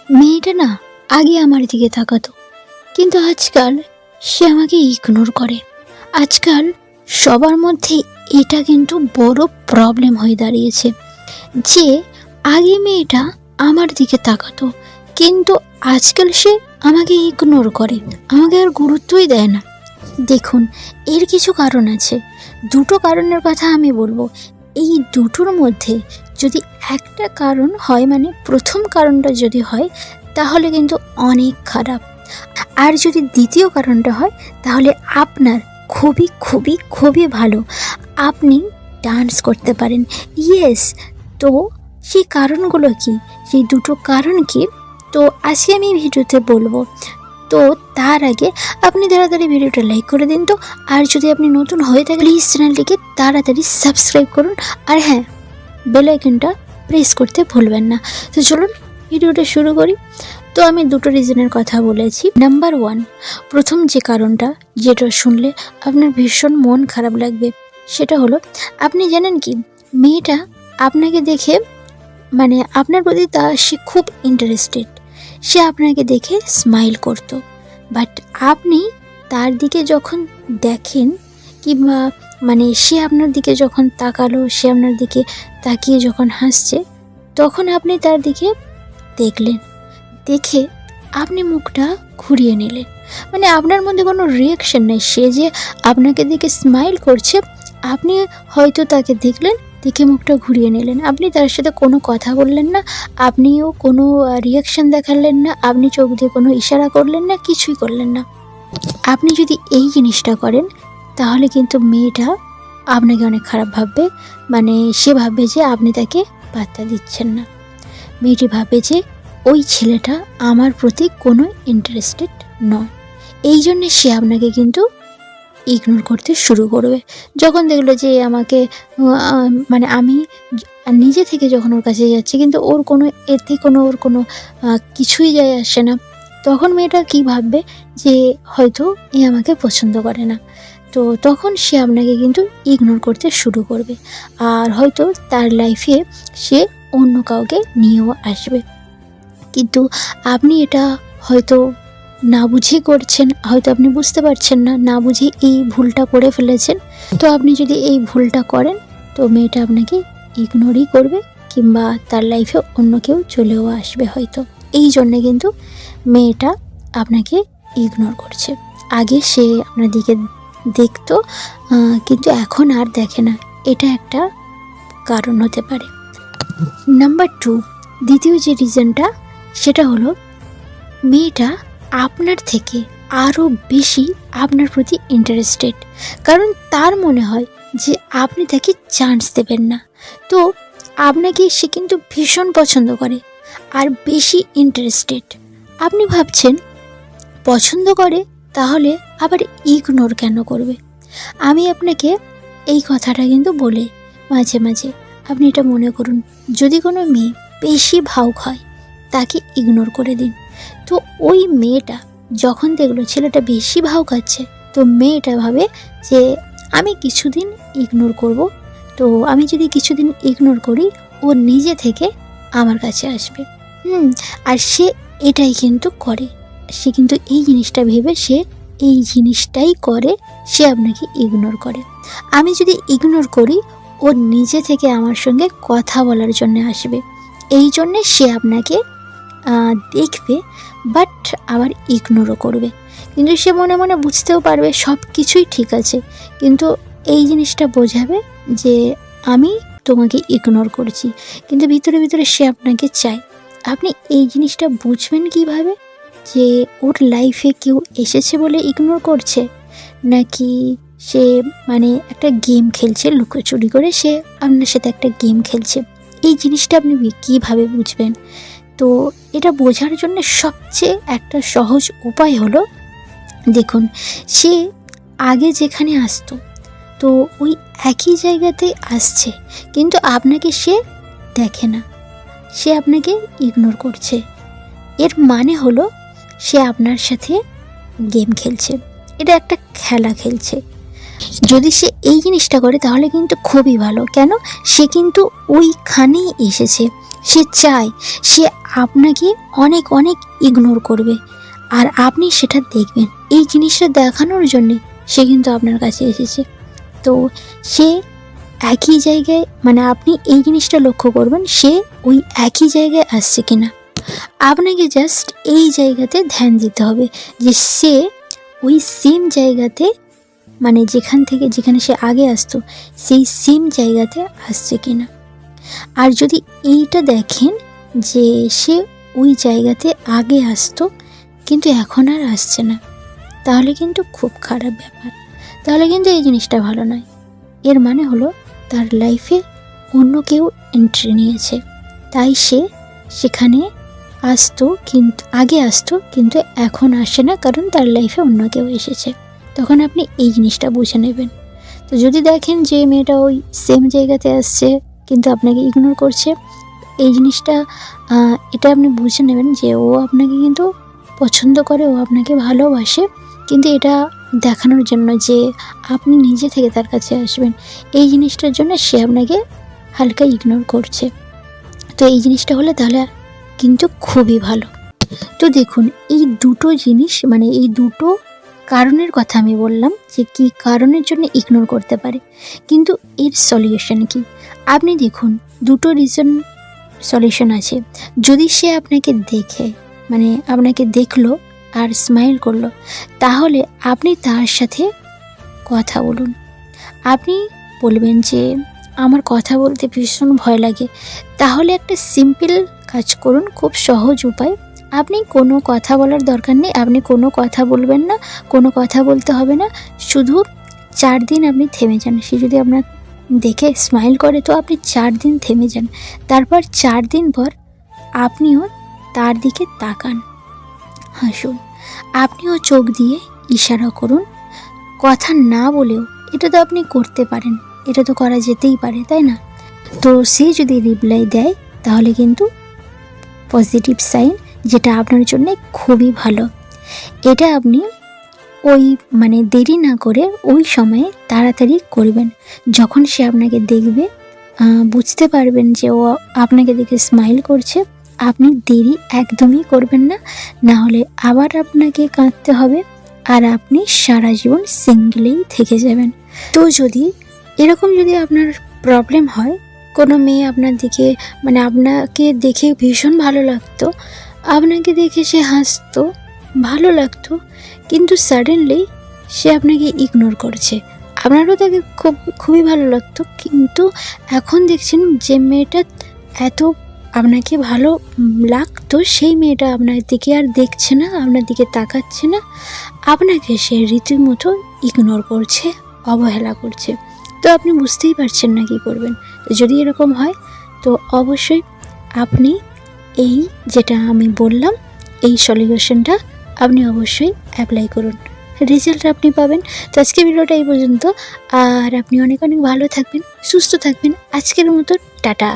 মেয়েটা না আগে আমার দিকে তাকাতো, কিন্তু আজকাল সে আমাকে ইগনোর করে। আজকাল সবার মধ্যে এটা কিন্তু বড় প্রবলেম হয়ে দাঁড়িয়েছে যে আগে মেয়েটা আমার দিকে তাকাতো, কিন্তু আজকাল সে আমাকে ইগনোর করে, আমাকে আর গুরুত্বই দেয় না। দেখুন, এর কিছু কারণ আছে। দুটো কারণের কথা আমি বলবো। এই দুটোর মধ্যে যদি একটা কারণ হয়, মানে প্রথম কারণটা যদি হয়, তাহলে কিন্তু অনেক খারাপ। আর যদি দ্বিতীয় কারণটা হয়, তাহলে আপনার খুবই খুবই খুবই ভালো, আপনি ডান্স করতে পারেন। ইয়েস। তো সেই কারণগুলো কি, সেই দুটো কারণ কি, তো আজকে আমি ভিডিওতে বলবো। তো তার আগে আপনি তাড়াতাড়ি ভিডিওটা লাইক করে দিন তো। আর যদি আপনি নতুন হয়ে থাকেন, প্লিজ চ্যানেলটিকে তাড়াতাড়ি সাবস্ক্রাইব করুন। আর হ্যাঁ, বেল আইকনটা প্রেস করতে ভুলবেন না। তো চলুন ভিডিওটা শুরু করি। তো আমি দুটো রিজনের কথা বলেছি। নাম্বার 1, প্রথম যে কারণটা, যেটা শুনলে আপনার ভীষণ মন খারাপ লাগবে, সেটা হলো, আপনি জানেন কি, মেয়েটা আপনাকে দেখে, মানে আপনার প্রতি সে খুব ইন্টারেস্টেড। সে আপনাকে দেখে স্মাইল করতো, বাট আপনি তার দিকে যখন দেখেন, কিংবা মানে সে আপনার দিকে যখন তাকালো, সে আপনার দিকে তাকিয়ে যখন হাসছে, তখন আপনি তার দিকে দেখলেন, দেখে আপনি মুখটা ঘুরিয়ে নিলেন। মানে আপনার মধ্যে কোনো রিয়াকশন নেই। সে যে আপনাকে দেখে স্মাইল করছে, আপনি হয়তো তাকে দেখলেন, দেখে মুখটা ঘুরিয়ে নিলেন। আপনি তার সাথে কোনো কথা বললেন না, আপনিও কোনো রিয়াকশন দেখালেন না, আপনি চোখ দিয়ে কোনো ইশারা করলেন না, কিছুই করলেন না। আপনি যদি এই জিনিসটা করেন, তাহলে কিন্তু মেয়েটা আপনাকে অনেক খারাপ ভাববে। মানে সে ভাববে যে আপনি তাকে পাত্তা দিচ্ছেন না। মেয়েটি ভাববে যে ওই ছেলেটা আমার প্রতি কোনো ইন্টারেস্টেড নয়। এই জন্যে সে আপনাকে কিন্তু ইগনোর করতে শুরু করবে। যখন দেখলো যে আমাকে মানে আমি নিজে থেকে যখন ওর কাছে যাচ্ছি, কিন্তু ওর কোনো ওর কোনো কিছুই যায় আসে না, তখন মেয়েটা কি ভাববে যে হয়তো এ আমাকে পছন্দ করে না। তো তখন সে আপনাকে কিন্তু ইগনোর করতে শুরু করবে, আর হয়তো তার লাইফে সে অন্য কাউকে নিয়েও আসবে। কিন্তু আপনি এটা হয়তো না বুঝে করছেন, হয়তো আপনি বুঝতে পারছেন না, না বুঝে এই ভুলটা করে ফেলেছেন। তো আপনি যদি এই ভুলটা করেন, তো মেয়েটা আপনাকে ইগনোরই করবে, কিংবা তার লাইফে অন্য কেউ চলেও আসবে হয়তো। এই জন্যে কিন্তু মেয়েটা আপনাকে ইগনোর করছে। আগে সে আপনার দিকে দেখতো, কিন্তু এখন আর দেখে না। এটা একটা কারণ হতে পারে। নাম্বার 2, দ্বিতীয় যে রিজনটা, সেটা হলো, মেয়েটা আপনার থেকে আরও বেশি আপনার প্রতি ইন্টারেস্টেড। কারণ তার মনে হয় যে আপনি তাকে চান্স দেবেন না। তো আপনাকে সে কিন্তু ভীষণ পছন্দ করে আর বেশি ইন্টারেস্টেড। আপনি ভাবছেন, পছন্দ করে তাহলে আবার ইগনোর কেন করবে? আমি আপনাকে এই কথাটা কিন্তু বলে মাঝে মাঝে আপনি এটা মনে করুন, যদি কোনো মেয়ে বেশি ভাউক হয়, তাকে ইগনোর করে দিন। তো ওই মেয়েটা যখন দেখলো ছেলেটা বেশি ভাউকাচ্ছে, তো মেয়েটা ভাবে যে আমি কিছুদিন ইগনোর করব। তো আমি যদি কিছুদিন ইগনোর করি, ও নিজে থেকে আমার কাছে আসবে। আর সে এটাই কিন্তু করে। সে কিন্তু এই জিনিসটা ভেবে সে এই জিনিসটাই করে, সে আপনাকে ইগনোর করে। আমি যদি ইগনোর করি, ও নিজে থেকে আমার সঙ্গে কথা বলার জন্য আসবে। এই জন্যে সে আপনাকে দেখবে, বাট আবার ইগনোরও করবে। কিন্তু সে মনে মনে বুঝতেও পারবে সব কিছুই ঠিক আছে, কিন্তু এই জিনিসটা বোঝাবে যে আমি তোমাকে ইগনোর করছি, কিন্তু ভিতরে ভিতরে সে আপনাকে চায়। আপনি এই জিনিসটা বুঝবেন কিভাবে, যে ওর লাইফে কেউ এসেছে বলে ইগনোর করছে, নাকি সে মানে একটা গেম খেলছে, লুকোচুরি করে সে আপনার সাথে একটা গেম খেলছে? এই জিনিসটা আপনি কীভাবে বুঝবেন? তো এটা বোঝার জন্য সবচেয়ে একটা সহজ উপায় হলো, দেখুন, সে আগে যেখানে আসতো, তো ওই একই জায়গাতে আসছে, কিন্তু আপনাকে সে দেখে না, সে আপনাকে ইগনোর করছে। এর মানে হলো সে আপনার সাথে গেম খেলছে, এটা একটা খেলা খেলছে। যদি সে এই জিনিসটা করে, তাহলে কিন্তু খুবই ভালো। কেন? সে কিন্তু ওইখানেই এসেছে, সে চায় সে আপনাকে অনেক অনেক ইগনোর করবে, আর আপনি সেটা দেখবেন। এই জিনিসটা দেখানোর জন্যে সে কিন্তু আপনার কাছে এসেছে। তো সে একই জায়গায়, মানে আপনি এই জিনিসটা লক্ষ্য করবেন সে ওই একই জায়গায় আসছে কিনা। আপনাকে জাস্ট এই জায়গাতে ধ্যান দিতে হবে যে সে ওই সেম জায়গাতে, মানে যেখানে সে আগে আসতো সেই সেম জায়গাতে আসছে কিনা। আর যদি এইটা দেখেন যে সে ওই জায়গাতে আগে আসতো কিন্তু এখন আর আসছে না, তাহলে কিন্তু খুব খারাপ ব্যাপার, তাহলে কিন্তু এই জিনিসটা ভালো নয়। এর মানে হলো তার লাইফে অন্য কেউ এন্ট্রি নিয়েছে, তাই সে সেখানে আগে আসতো কিন্তু এখন আসে না, কারণ তার লাইফে অন্য কেউ এসেছে। তখন আপনি এই জিনিসটা বুঝে নেবেন। তো যদি দেখেন যে মেয়েটা ওই সেম জায়গাতে আসছে কিন্তু আপনাকে ইগনোর করছে, এই জিনিসটা এটা আপনি বুঝে নেবেন যে ও আপনাকে কিন্তু পছন্দ করে, ও আপনাকে ভালোবাসে, কিন্তু এটা দেখানোর জন্য যে আপনি নিজে থেকে তার কাছে আসবেন, এই জিনিসটার জন্য সে আপনাকে হালকা ইগনোর করছে। তো এই জিনিসটা হলে তাহলে কিন্তু খুবই ভালো। তো দেখুন, এই দুটো জিনিস, মানে এই দুটো কারণের কথা আমি বললাম যে কী কারণের জন্য ইগনোর করতে পারে, কিন্তু এর সলিউশন কি। আপনি দেখুন, দুটো সলিউশন আছে। যদি সে আপনাকে দেখে, মানে আপনাকে দেখলো আর স্মাইল করলো, তাহলে আপনি তার সাথে কথা বলুন। আপনি বলবেন যে আমার কথা বলতে ভীষণ ভয় লাগে, তাহলে একটা সিম্পল কাজ করুন, খুব সহজ উপায়। আপনি কোনো কথা বলার দরকার নেই, আপনি কোনো কথা বলবেন না, কোনো কথা বলতে হবে না, শুধু 4 দিন আপনি থেমে যান। সে যদি আপনার দেখে স্মাইল করে তো আপনি 4 দিন থেমে যান, তারপর 4 দিন পর আপনিও তার দিকে তাকান, হাসুন, আপনিও চোখ দিয়ে ইশারা করুন, কথা না বলেও। এটা তো আপনি করতে পারেন, এটা তো করা যেতেই পারে, তাই না? তো সে যদি রিপ্লাই দেয় তাহলে কিন্তু পজিটিভ সাইন, যেটা আপনার জন্য খুবই ভালো। এটা আপনি মানে দেরি না করে ওই সময়ে তাড়াতাড়ি করবেন। যখন সে আপনাকে দেখবে, বুঝতে পারবেন যে ও আপনাকে দেখে স্মাইল করছে, আপনি দেরি একদমই করবেন না, না হলে আবার আপনাকে কাঁদতে হবে আর আপনি সারা জীবন সিঙ্গেলেই থেকে যাবেন। তো যদি আপনার প্রবলেম হয়, কোনো মেয়ে আপনার দিকে, মানে আপনাকে দেখে ভীষণ ভালো লাগতো, আপনাকে দেখে সে হাসতো, ভালো লাগতো, কিন্তু সাডেনলি সে আপনাকে ইগনোর করছে, আপনারও তাকে খুবই ভালো লাগতো, কিন্তু এখন দেখছেন যে মেয়েটা এত আপনাকে ভালো লাগতো, সেই মেয়েটা আপনার দিকে আর দেখছে না, আপনার দিকে তাকাচ্ছে না, আপনাকে সে রীতিমতো ইগনোর করছে, অবহেলা করছে। তো আপনি বুঝতেই পারছেন না কী করবেন। যদি এরকম হয় তো অবশ্যই আপনি এই যেটা আমি বললাম, এই সলিউশনটা আপনি অবশ্যই অ্যাপ্লাই করুন, রেজাল্ট আপনি পাবেন। তো আজকে ভিডিওটা এই পর্যন্ত, আর আপনি অনেক অনেক ভালো থাকবেন, সুস্থ থাকবেন। আজকের মতো টাটা।